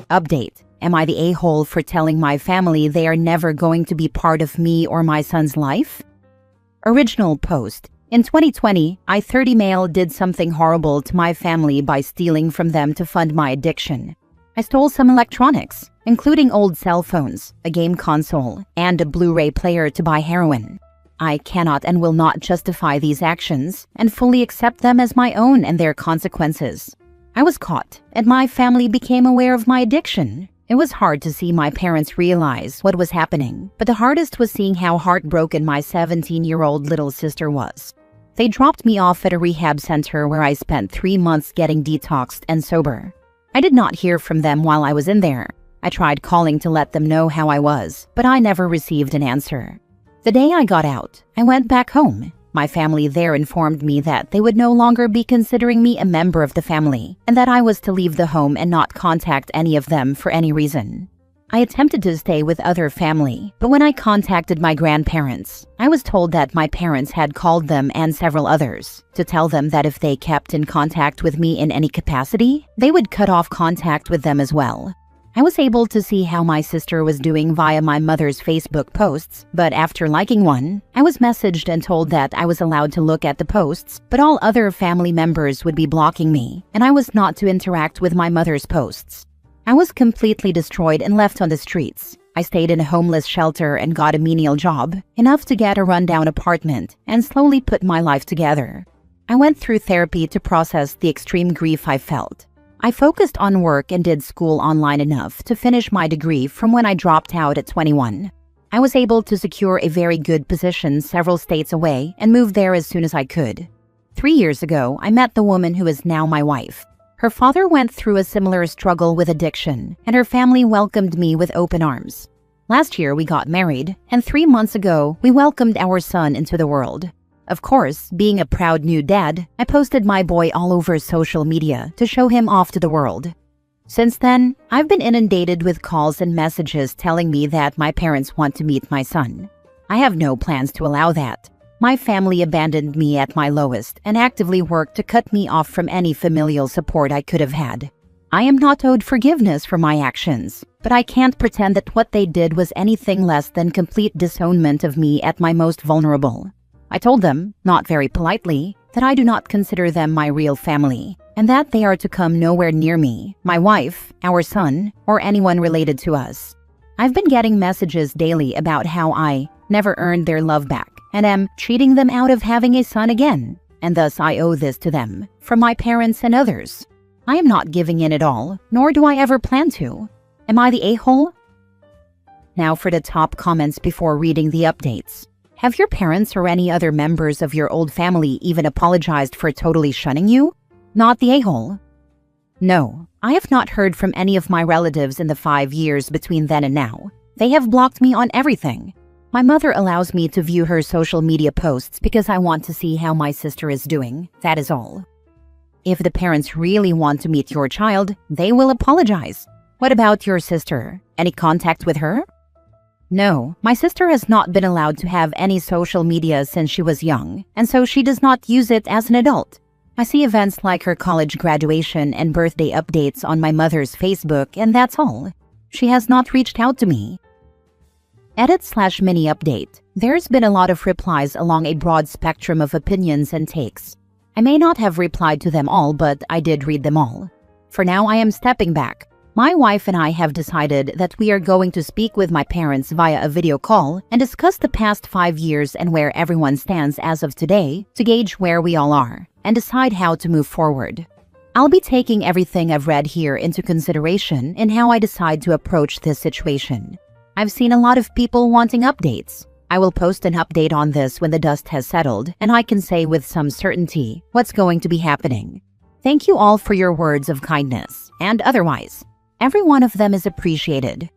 Update. Am I the a-hole for telling my family they are never going to be part of me or my son's life? Original post. In 2020, I, 30 male, did something horrible to my family by stealing from them to fund my addiction. I stole some electronics, including old cell phones, a game console, and a Blu-ray player to buy heroin. I cannot and will not justify these actions and fully accept them as my own and their consequences. I was caught, and my family became aware of my addiction. It was hard to see my parents realize what was happening, but the hardest was seeing how heartbroken my 17-year-old little sister was. They dropped me off at a rehab center where I spent 3 months getting detoxed and sober. I did not hear from them while I was in there. I tried calling to let them know how I was, but I never received an answer. The day I got out, I went back home. My family there informed me that they would no longer be considering me a member of the family, and that I was to leave the home and not contact any of them for any reason. I attempted to stay with other family, but when I contacted my grandparents, I was told that my parents had called them and several others to tell them that if they kept in contact with me in any capacity, they would cut off contact with them as well. I was able to see how my sister was doing via my mother's Facebook posts, but after liking one, I was messaged and told that I was allowed to look at the posts, but all other family members would be blocking me, and I was not to interact with my mother's posts. I was completely destroyed and left on the streets. I stayed in a homeless shelter and got a menial job, enough to get a rundown apartment, and slowly put my life together. I went through therapy to process the extreme grief I felt. I focused on work and did school online enough to finish my degree from when I dropped out at 21. I was able to secure a very good position several states away and moved there as soon as I could. 3 years ago, I met the woman who is now my wife. Her father went through a similar struggle with addiction, and her family welcomed me with open arms. Last year, we got married, and 3 months ago, we welcomed our son into the world. Of course, being a proud new dad, I posted my boy all over social media to show him off to the world. Since then, I've been inundated with calls and messages telling me that my parents want to meet my son. I have no plans to allow that. My family abandoned me at my lowest and actively worked to cut me off from any familial support I could have had. I am not owed forgiveness for my actions, but I can't pretend that what they did was anything less than complete disownment of me at my most vulnerable. I told them, not very politely, that I do not consider them my real family, and that they are to come nowhere near me, my wife, our son, or anyone related to us. I've been getting messages daily about how I never earned their love back, and am cheating them out of having a son again, and thus I owe this to them, from my parents and others. I am not giving in at all, nor do I ever plan to. Am I the a-hole? Now for the top comments before reading the updates. Have your parents or any other members of your old family even apologized for totally shunning you? Not the a-hole? No, I have not heard from any of my relatives in the 5 years between then and now. They have blocked me on everything. My mother allows me to view her social media posts because I want to see how my sister is doing, that is all. If the parents really want to meet your child, they will apologize. What about your sister? Any contact with her? No, my sister has not been allowed to have any social media since she was young, and so she does not use it as an adult. I see events like her college graduation and birthday updates on my mother's Facebook, and that's all. She has not reached out to me. Edit/mini update. There's been a lot of replies along a broad spectrum of opinions and takes. I may not have replied to them all, but I did read them all. For now, I am stepping back. My wife and I have decided that we are going to speak with my parents via a video call and discuss the past 5 years and where everyone stands as of today to gauge where we all are and decide how to move forward. I'll be taking everything I've read here into consideration in how I decide to approach this situation. I've seen a lot of people wanting updates. I will post an update on this when the dust has settled and I can say with some certainty what's going to be happening. Thank you all for your words of kindness and otherwise. Every one of them is appreciated.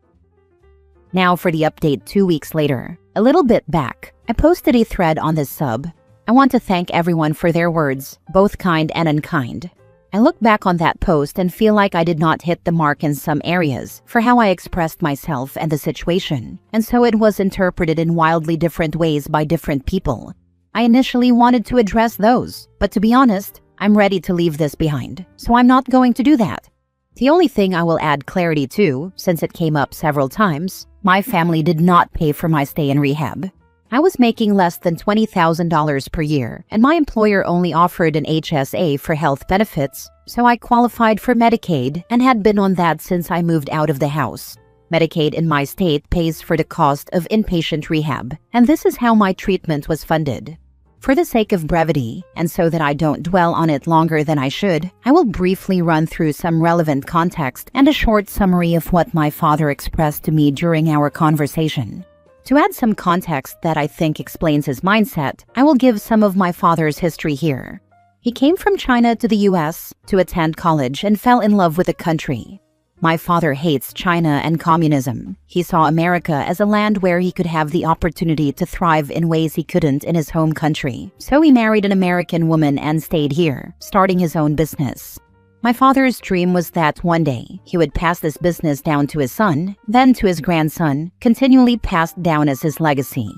Now for the update 2 weeks later. A little bit back, I posted a thread on this sub. I want to thank everyone for their words, both kind and unkind. I look back on that post and feel like I did not hit the mark in some areas for how I expressed myself and the situation, and so it was interpreted in wildly different ways by different people. I initially wanted to address those, but to be honest, I'm ready to leave this behind, so I'm not going to do that. The only thing I will add clarity to, since it came up several times, my family did not pay for my stay in rehab. I was making less than $20,000 per year, and my employer only offered an HSA for health benefits, so I qualified for Medicaid and had been on that since I moved out of the house. Medicaid in my state pays for the cost of inpatient rehab, and this is how my treatment was funded. For the sake of brevity, and so that I don't dwell on it longer than I should, I will briefly run through some relevant context and a short summary of what my father expressed to me during our conversation. To add some context that I think explains his mindset, I will give some of my father's history here. He came from China to the US to attend college and fell in love with the country. My father hates China and communism. He saw America as a land where he could have the opportunity to thrive in ways he couldn't in his home country. So he married an American woman and stayed here, starting his own business. My father's dream was that one day he would pass this business down to his son, then to his grandson, continually passed down as his legacy.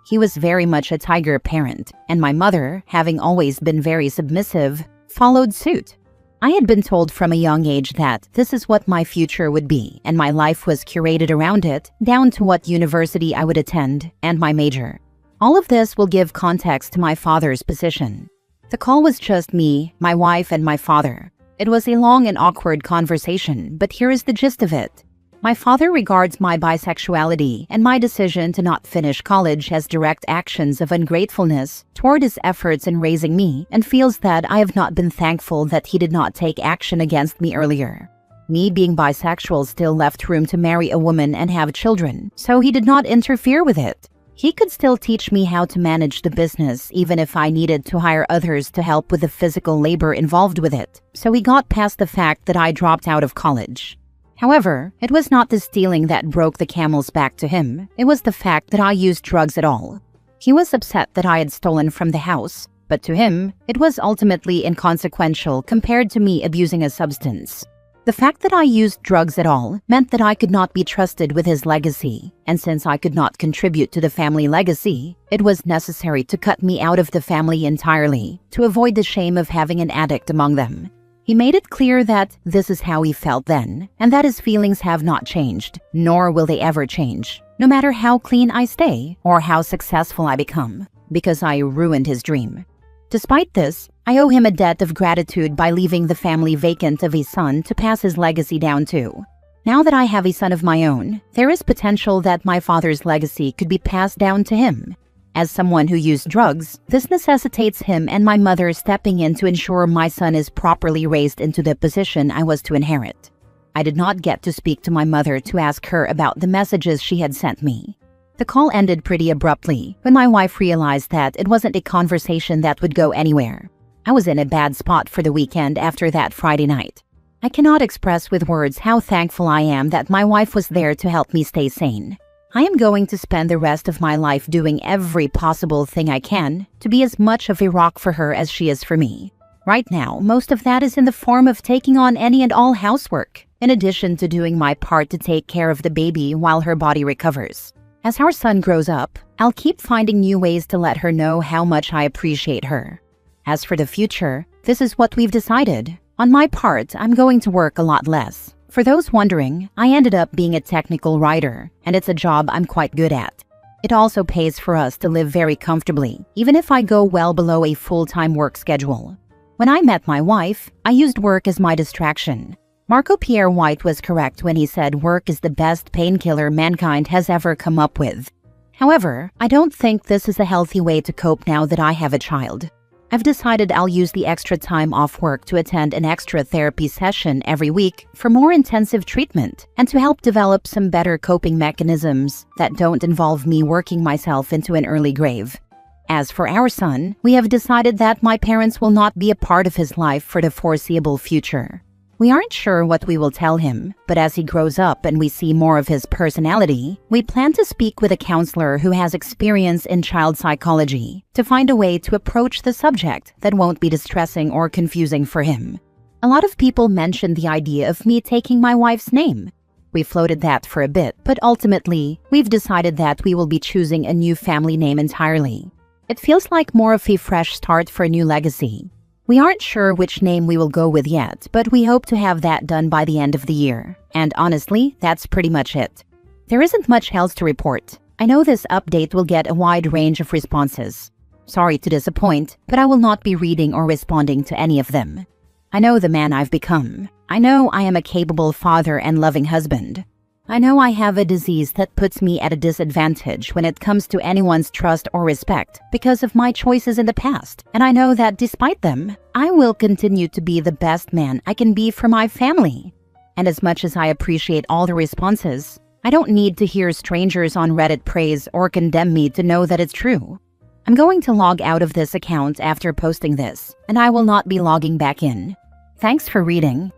He was very much a tiger parent, and my mother, having always been very submissive, followed suit. I had been told from a young age that this is what my future would be, and my life was curated around it, down to what university I would attend and my major. All of this will give context to my father's position. The call was just me, my wife, and my father. It was a long and awkward conversation, but here is the gist of it. My father regards my bisexuality and my decision to not finish college as direct actions of ungratefulness toward his efforts in raising me, and feels that I have not been thankful that he did not take action against me earlier. Me being bisexual still left room to marry a woman and have children, so he did not interfere with it. He could still teach me how to manage the business even if I needed to hire others to help with the physical labor involved with it, so he got past the fact that I dropped out of college. However, it was not the stealing that broke the camel's back to him, it was the fact that I used drugs at all. He was upset that I had stolen from the house, but to him, it was ultimately inconsequential compared to me abusing a substance. The fact that I used drugs at all meant that I could not be trusted with his legacy, and since I could not contribute to the family legacy, it was necessary to cut me out of the family entirely to avoid the shame of having an addict among them. He made it clear that this is how he felt then, and that his feelings have not changed, nor will they ever change, no matter how clean I stay or how successful I become, because I ruined his dream. Despite this, I owe him a debt of gratitude by leaving the family vacant of a son to pass his legacy down to. Now that I have a son of my own, there is potential that my father's legacy could be passed down to him. As someone who used drugs, this necessitates him and my mother stepping in to ensure my son is properly raised into the position I was to inherit. I did not get to speak to my mother to ask her about the messages she had sent me. The call ended pretty abruptly when my wife realized that it wasn't a conversation that would go anywhere. I was in a bad spot for the weekend after that Friday night. I cannot express with words how thankful I am that my wife was there to help me stay sane. I am going to spend the rest of my life doing every possible thing I can to be as much of a rock for her as she is for me. Right now, most of that is in the form of taking on any and all housework, in addition to doing my part to take care of the baby while her body recovers. As our son grows up, I'll keep finding new ways to let her know how much I appreciate her. As for the future, this is what we've decided. On my part, I'm going to work a lot less. For those wondering, I ended up being a technical writer, and it's a job I'm quite good at. It also pays for us to live very comfortably, even if I go well below a full-time work schedule. When I met my wife, I used work as my distraction. Marco Pierre White was correct when he said work is the best painkiller mankind has ever come up with. However, I don't think this is a healthy way to cope now that I have a child. I've decided I'll use the extra time off work to attend an extra therapy session every week for more intensive treatment and to help develop some better coping mechanisms that don't involve me working myself into an early grave. As for our son, we have decided that my parents will not be a part of his life for the foreseeable future. We aren't sure what we will tell him, but as he grows up and we see more of his personality, we plan to speak with a counselor who has experience in child psychology to find a way to approach the subject that won't be distressing or confusing for him. A lot of people mentioned the idea of me taking my wife's name. We floated that for a bit, but ultimately, we've decided that we will be choosing a new family name entirely. It feels like more of a fresh start for a new legacy. We aren't sure which name we will go with yet, but we hope to have that done by the end of the year. And honestly, that's pretty much it. There isn't much else to report. I know this update will get a wide range of responses. Sorry to disappoint, but I will not be reading or responding to any of them. I know the man I've become. I know I am a capable father and loving husband. I know I have a disease that puts me at a disadvantage when it comes to anyone's trust or respect because of my choices in the past. And I know that despite them, I will continue to be the best man I can be for my family. And as much as I appreciate all the responses, I don't need to hear strangers on Reddit praise or condemn me to know that it's true. I'm going to log out of this account after posting this, and I will not be logging back in. Thanks for reading.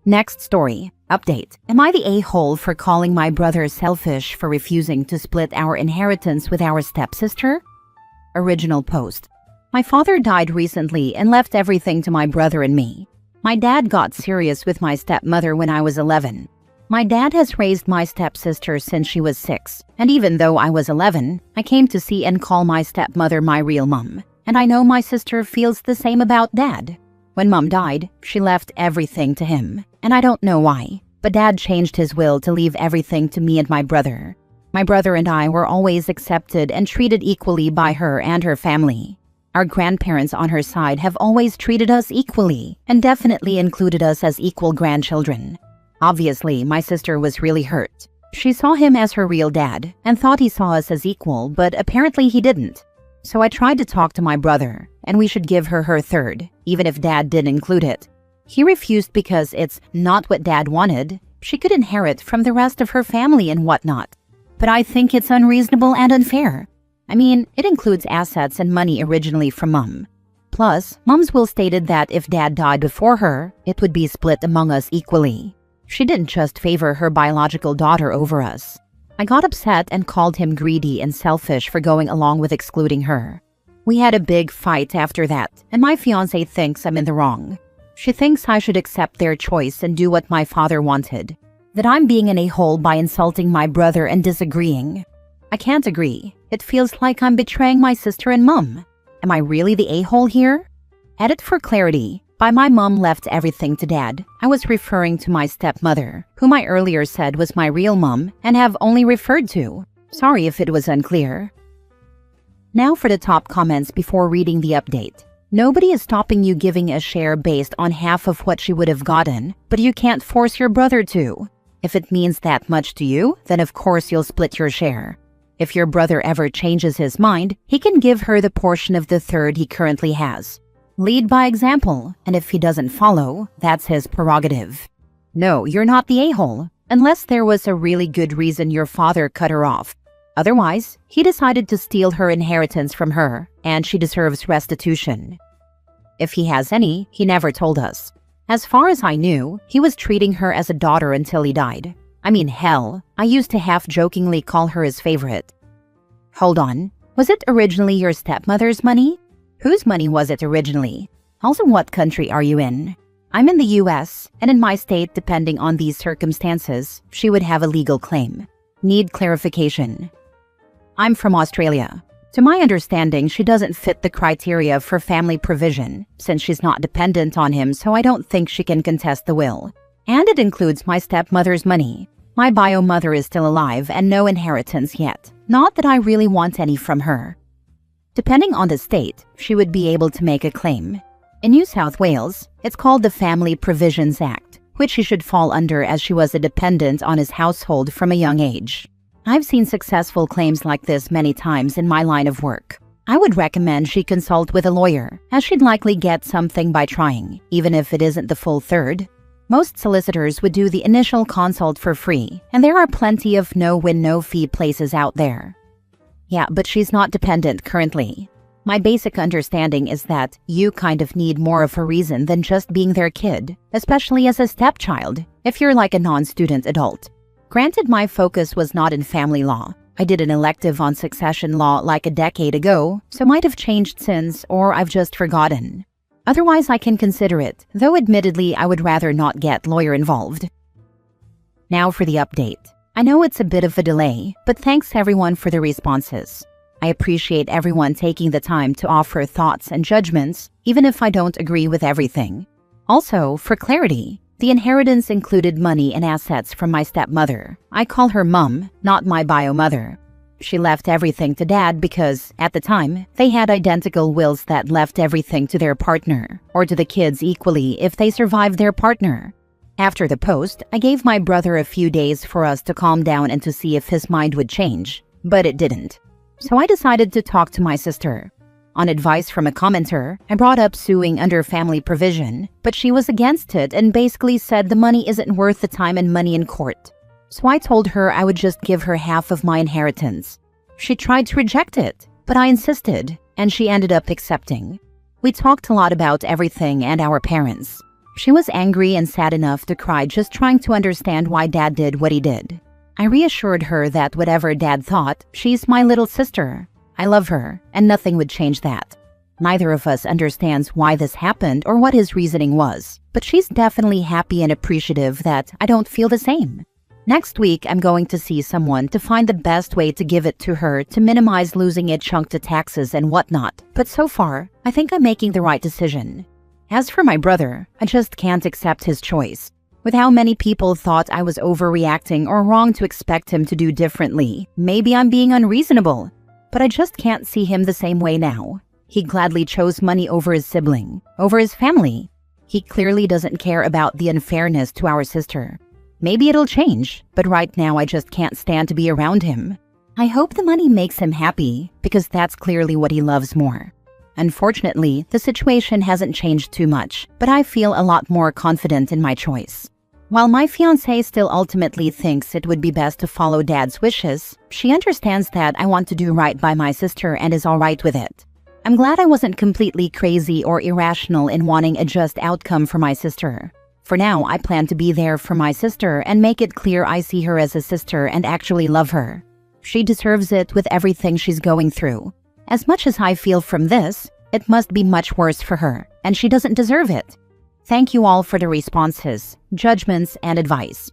Next story. Update. Am I the a-hole for calling my brother selfish for refusing to split our inheritance with our stepsister? Original post. My father died recently and left everything to my brother and me. My dad got serious with my stepmother when I was 11. My dad has raised my stepsister since she was 6, and even though I was 11, I came to see and call my stepmother my real mom. And I know my sister feels the same about dad. When mom died, she left everything to him, and I don't know why, but dad changed his will to leave everything to me and my brother. My brother and I were always accepted and treated equally by her and her family. Our grandparents on her side have always treated us equally and definitely included us as equal grandchildren. Obviously, my sister was really hurt. She saw him as her real dad and thought he saw us as equal, but apparently he didn't. So I tried to talk to my brother, and we should give her her third, even if dad did include it. He refused because it's not what dad wanted. She could inherit from the rest of her family and whatnot. But I think it's unreasonable and unfair. I mean, it includes assets and money originally from mom. Plus, mom's will stated that if dad died before her, it would be split among us equally. She didn't just favor her biological daughter over us. I got upset and called him greedy and selfish for going along with excluding her. We had a big fight after that, and my fiancé thinks I'm in the wrong. She thinks I should accept their choice and do what my father wanted. That I'm being an a-hole by insulting my brother and disagreeing. I can't agree. It feels like I'm betraying my sister and mom. Am I really the a-hole here? Edit for clarity. By my mom left everything to dad, I was referring to my stepmother, whom I earlier said was my real mom and have only referred to. Sorry if it was unclear. Now for the top comments before reading the update. Nobody is stopping you giving a share based on half of what she would have gotten, but you can't force your brother to. If it means that much to you, then of course you'll split your share. If your brother ever changes his mind, he can give her the portion of the third he currently has. Lead by example, and if he doesn't follow, that's his prerogative. No, you're not the a-hole, unless there was a really good reason your father cut her off. Otherwise, he decided to steal her inheritance from her, and she deserves restitution. If he has any, he never told us. As far as I knew, he was treating her as a daughter until he died. I mean, hell, I used to half-jokingly call her his favorite. Hold on, was it originally your stepmother's money? Whose money was it originally? Also, what country are you in? I'm in the US, and in my state, depending on these circumstances, she would have a legal claim. Need clarification. I'm from Australia. To my understanding, she doesn't fit the criteria for family provision, since she's not dependent on him, so I don't think she can contest the will. And it includes my stepmother's money. My bio mother is still alive and no inheritance yet. Not that I really want any from her. Depending on the state, she would be able to make a claim. In New South Wales, it's called the Family Provisions Act, which she should fall under as she was a dependent on his household from a young age. I've seen successful claims like this many times in my line of work. I would recommend she consult with a lawyer, as she'd likely get something by trying, even if it isn't the full third. Most solicitors would do the initial consult for free, and there are plenty of no-win, no-fee places out there. Yeah, but she's not dependent currently. My basic understanding is that you kind of need more of a reason than just being their kid, especially as a stepchild, if you're like a non-student adult. Granted, my focus was not in family law. I did an elective on succession law like a decade ago, so might have changed since, or I've just forgotten. Otherwise, I can consider it, though admittedly I would rather not get lawyer involved. Now for the update. I know it's a bit of a delay, but thanks everyone for the responses. I appreciate everyone taking the time to offer thoughts and judgments, even if I don't agree with everything. Also, for clarity, the inheritance included money and assets from my stepmother. I call her Mum, not my bio mother. She left everything to Dad because, at the time, they had identical wills that left everything to their partner, or to the kids equally if they survived their partner. After the post, I gave my brother a few days for us to calm down and to see if his mind would change, but it didn't. So I decided to talk to my sister. On advice from a commenter, I brought up suing under family provision, but she was against it and basically said the money isn't worth the time and money in court. So I told her I would just give her half of my inheritance. She tried to reject it, but I insisted, and she ended up accepting. We talked a lot about everything and our parents. She was angry and sad enough to cry just trying to understand why Dad did what he did. I reassured her that whatever Dad thought, she's my little sister. I love her, and nothing would change that. Neither of us understands why this happened or what his reasoning was, but she's definitely happy and appreciative that I don't feel the same. Next week, I'm going to see someone to find the best way to give it to her to minimize losing a chunk to taxes and whatnot, but so far, I think I'm making the right decision. As for my brother, I just can't accept his choice. With how many people thought I was overreacting or wrong to expect him to do differently, maybe I'm being unreasonable. But I just can't see him the same way now. He gladly chose money over his sibling, over his family. He clearly doesn't care about the unfairness to our sister. Maybe it'll change, but right now I just can't stand to be around him. I hope the money makes him happy, because that's clearly what he loves more. Unfortunately, the situation hasn't changed too much, but I feel a lot more confident in my choice. While my fiancé still ultimately thinks it would be best to follow Dad's wishes, she understands that I want to do right by my sister and is alright with it. I'm glad I wasn't completely crazy or irrational in wanting a just outcome for my sister. For now, I plan to be there for my sister and make it clear I see her as a sister and actually love her. She deserves it with everything she's going through. As much as I feel from this, it must be much worse for her, and she doesn't deserve it. Thank you all for the responses, judgments, and advice.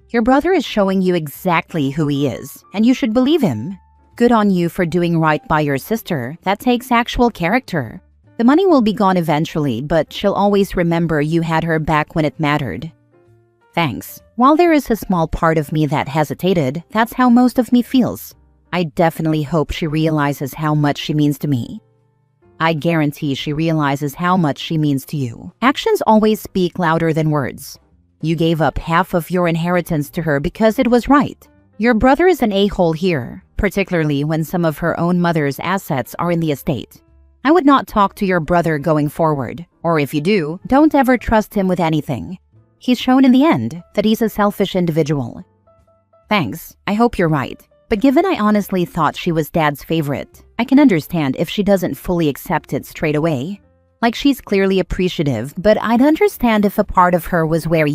Your brother is showing you exactly who he is, and you should believe him. Good on you for doing right by your sister. That takes actual character. The money will be gone eventually, but she'll always remember you had her back when it mattered. Thanks. While there is a small part of me that hesitated, that's how most of me feels. I definitely hope she realizes how much she means to me. I guarantee she realizes how much she means to you. Actions always speak louder than words. You gave up half of your inheritance to her because it was right. Your brother is an a-hole here, particularly when some of her own mother's assets are in the estate. I would not talk to your brother going forward, or if you do, don't ever trust him with anything. He's shown in the end that he's a selfish individual. Thanks, I hope you're right. But given I honestly thought she was Dad's favorite, I can understand if she doesn't fully accept it straight away. Like she's clearly appreciative, but I'd understand if a part of her was wary,